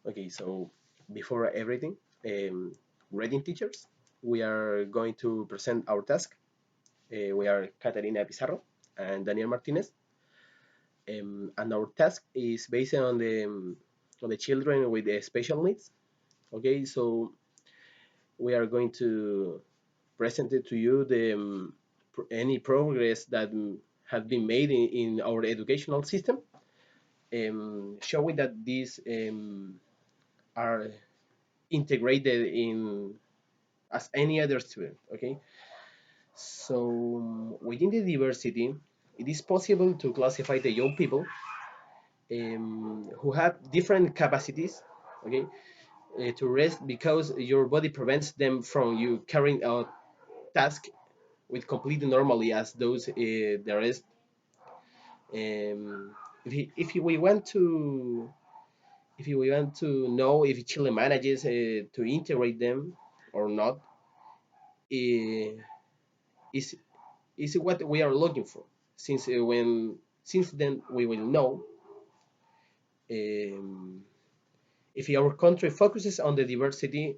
Okay, so before everything, um, reading teachers, we are going to present our task. We are Caterina Pizarro and Daniel Martinez, and our task is based on the children with special needs. Okay, so we are going to present it to you any progress that has been made in our educational system, showing that these are integrated in as any other student. Okay, so within the diversity, it is possible to classify the young people who have different capacities. Okay, to rest because your body prevents them from you carrying out tasks with completely normally as those the rest. If we want to know if Chile manages to integrate them or not, uh, is what we are looking for. Since then we will know um, if our country focuses on the diversity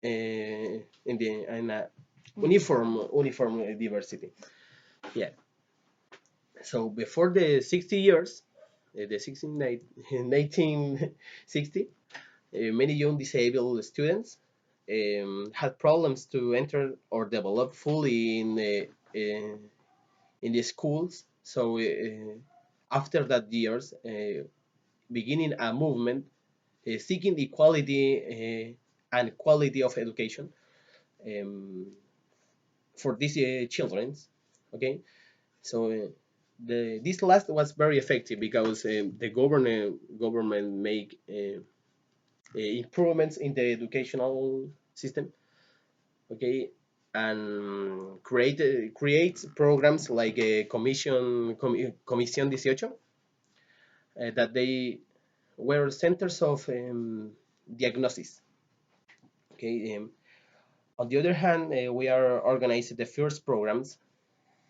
in a uniform diversity. Yeah. So before the 60 years, the 1960, many young disabled students had problems to enter or develop fully in the schools. So after that years, beginning a movement seeking equality and quality of education um, for these children. Okay, so this last was very effective because the government make improvements in the educational system. Okay, and creates programs like a commission 18 that they were centers of diagnosis. Okay, on the other hand, we are organizing the first programs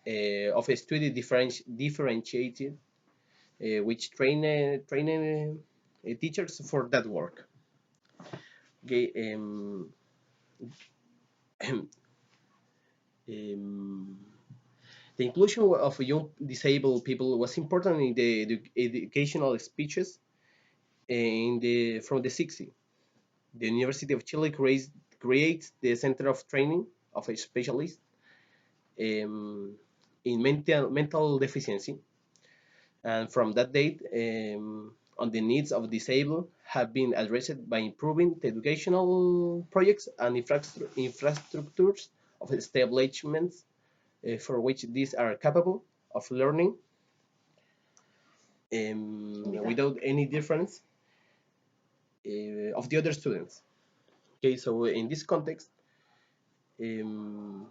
of a study differentiated, which train teachers for that work. Okay, um, the inclusion of young disabled people was important in the educational speeches in the from the 60s. The University of Chile creates the Center of Training of a Specialist um, in mental deficiency, and from that date on the needs of disabled have been addressed by improving the educational projects and infrastructures of establishments for which these are capable of learning without any difference of the other students. Okay, so in this context um,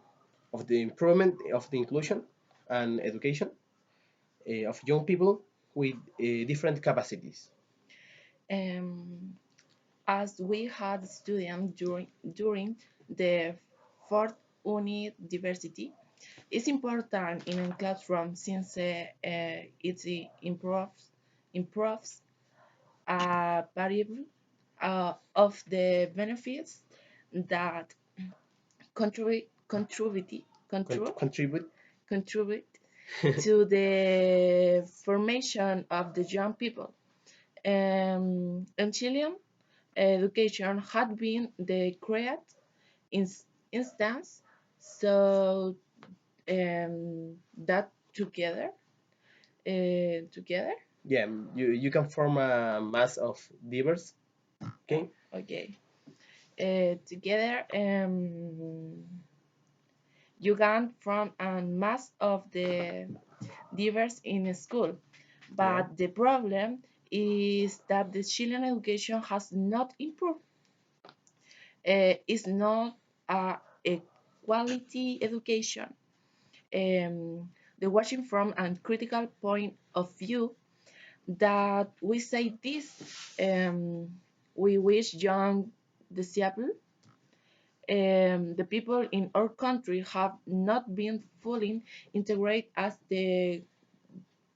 of the improvement of the inclusion and education of young people with different capacities. Um, as we had students during the fourth unit diversity, it's important in a classroom since it improves a variable of the benefits that Contribute. contribute to the formation of the young people. In Chilean education had been the create instance, so that together, Yeah, you can form a mass of divers. Okay. okay, together, you can form a mass of the diverse in school. Yeah. But the problem is that the Chilean education has not improved. It's not a quality education. The watching from a critical point of view that we say this, we wish young disabled, the people in our country have not been fully integrated as the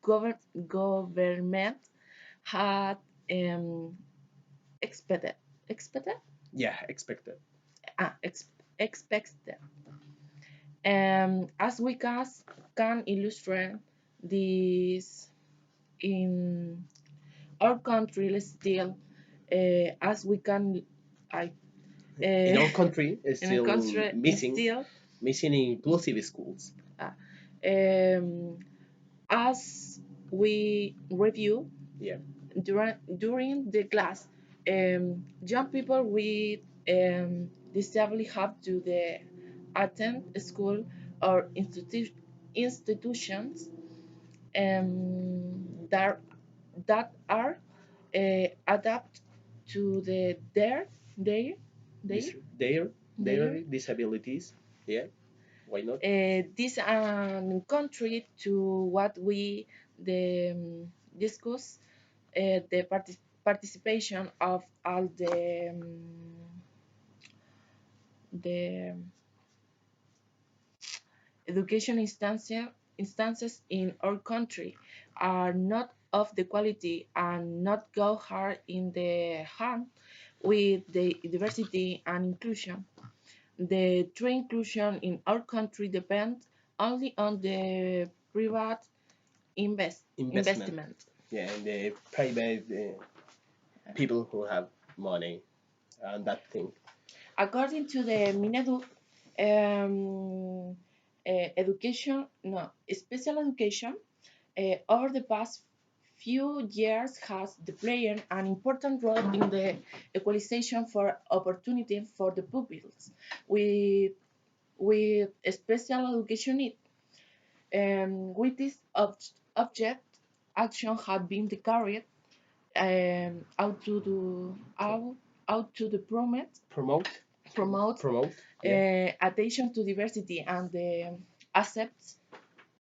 government had um, expected, expected, Yeah, expected. ah, expected. As we can illustrate this in our country still, as we can, I, In our country, it's in our still country missing still, missing inclusive schools. uh, um, as we review Yeah, during the class, young people with disability have to attend school or institutions that are adapt to their their this their their disabilities. Yeah, why not? this contrary to what we the discuss the participation of all the education instances in our country are not of the quality and not go hard in the hand with the diversity and inclusion. The true inclusion in our country depends only on the private Investment. investment. Yeah, and the private people who have money and that thing. According to the Minedu, education, no, special education over the past few years has played an important role in the equalization for opportunity for the pupils with special education needs. With this object, action had been carried out to the Promote, promote promote. Yeah, attention to diversity and the accept,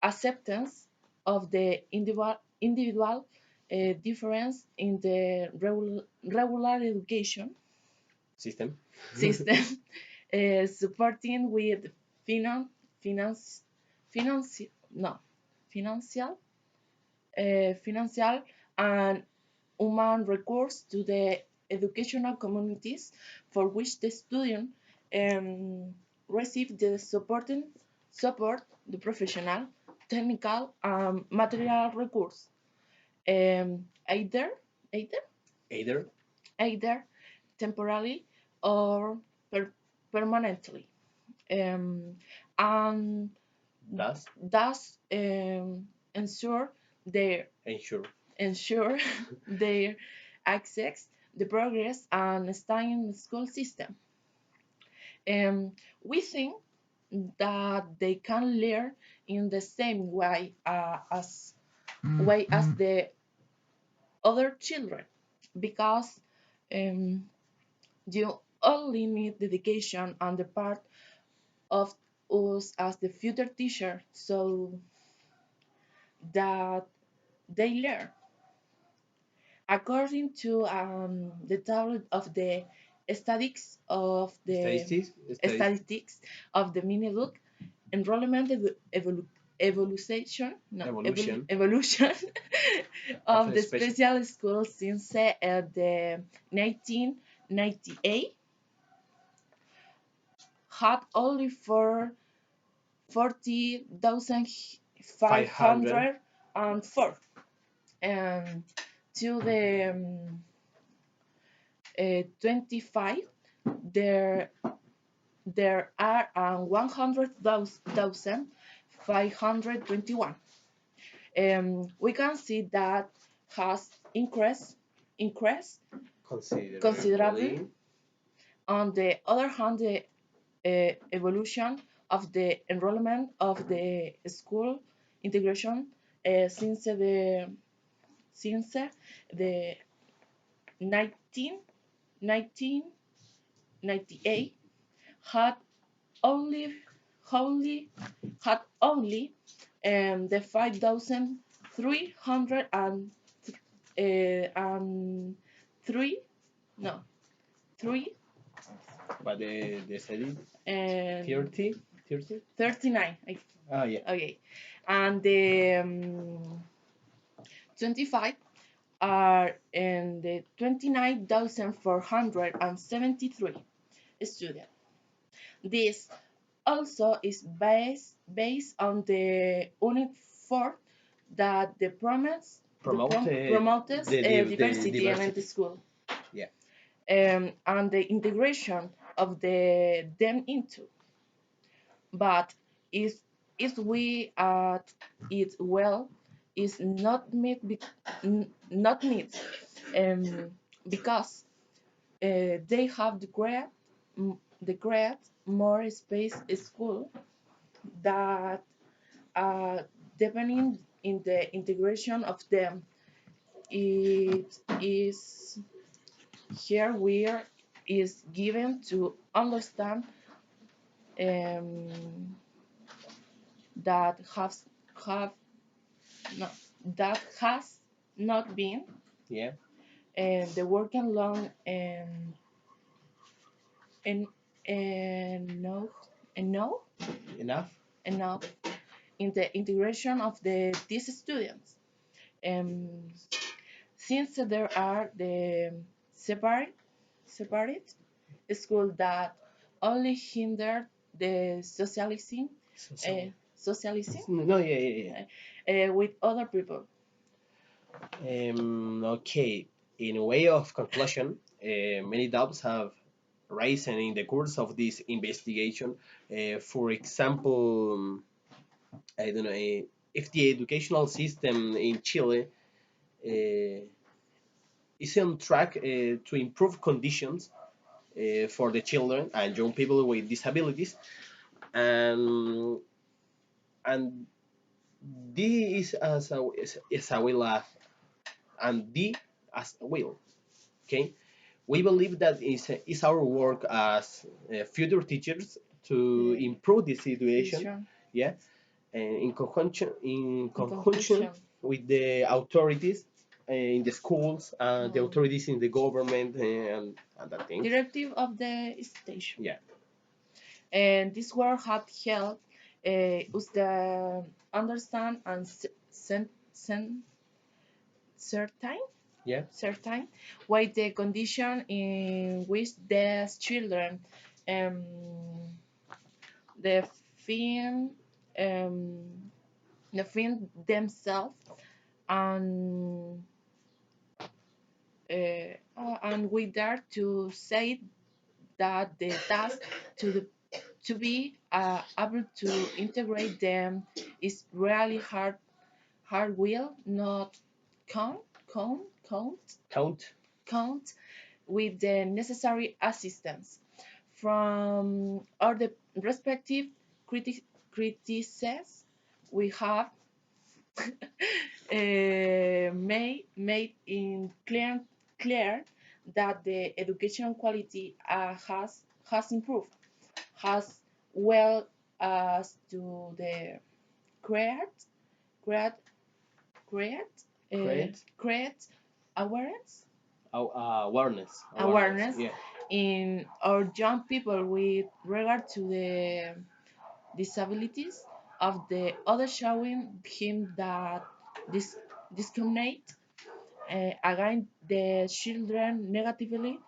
acceptance of the individual difference in the regular education system. system, supporting with finan, finance, finance, no, financial, financial and human recourse to the educational communities for which the student um, receive the support, the professional, technical, material recourse, either, either, Either either temporarily or per- permanently, um, and does thus ensure their ensure. ensure their access, the progress, and stay in the school system. We think that they can learn in the same way as the other children because um, you only need dedication on the part of us as the future teacher so that they learn. According to the table of the Statistics, statistics of the mini look, enrollment evolution, no, evolution evolution of of a the special special school since the 1998 had only for 500 40,504 to the 25 there there are 100,521. We can see that has increased considerably. considerably. On the other hand, the evolution of the enrollment of the school integration since the 19, 1998 had only only had only the 5,300 and three no three But the study and 30, 30. 39. Ah, yeah. Okay, and the 25 are in the 29,473 students. This also is based on the Unit 4 that promotes the diversity in the diversity. school, Yeah, and the integration of them into. But if we at it well is not meet um, because they have the great more space school that depending in the integration of them, it is here where is given to understand um, that have no, that has not been yeah, the working long and and no and no enough. enough in the integration of these students. Um, since there are the separate schools that only hinder the socializing No, yeah, yeah, with other people. yeah. Okay. In a way of conclusion, many doubts have risen in the course of this investigation. For example, I don't know if the educational system in Chile uh, is on track to improve conditions for the children and young people with disabilities, and and this is as a will and D as a will. Okay, we believe that is our work as future teachers to The improve the situation. vision Yeah, and in in conjunction conclusion. with the authorities in the schools and the authorities in the government and that things. Directive of the station. Yeah, And this work had helped us to understand and certain yeah, certain why the condition in which these children um, the film um, the film themselves and and we dare to say that the task to be able to integrate them is really hard will not count count count count. count with the necessary assistance from all the respective criticisms we have made in clear that the education quality has improved as well as to the create create create Create create awareness awareness. awareness Yeah, in our young people with regard to the disabilities of the other, showing him that this discriminate against the children negatively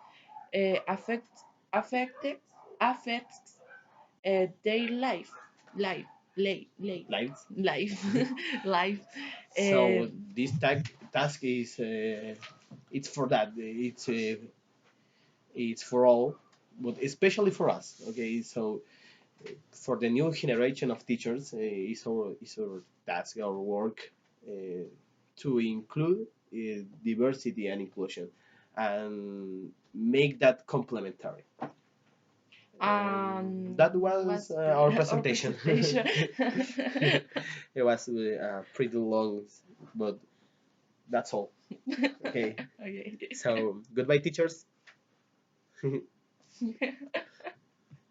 affect affected affects their life life lives. life life So this task is it's for that. It's for all, but especially for us. Okay, so for the new generation of teachers, is our task, our work, to include diversity and inclusion, and make that complementary. That was was our our presentation. presentation. It was pretty long, but that's all. Okay, Okay. so goodbye, teachers.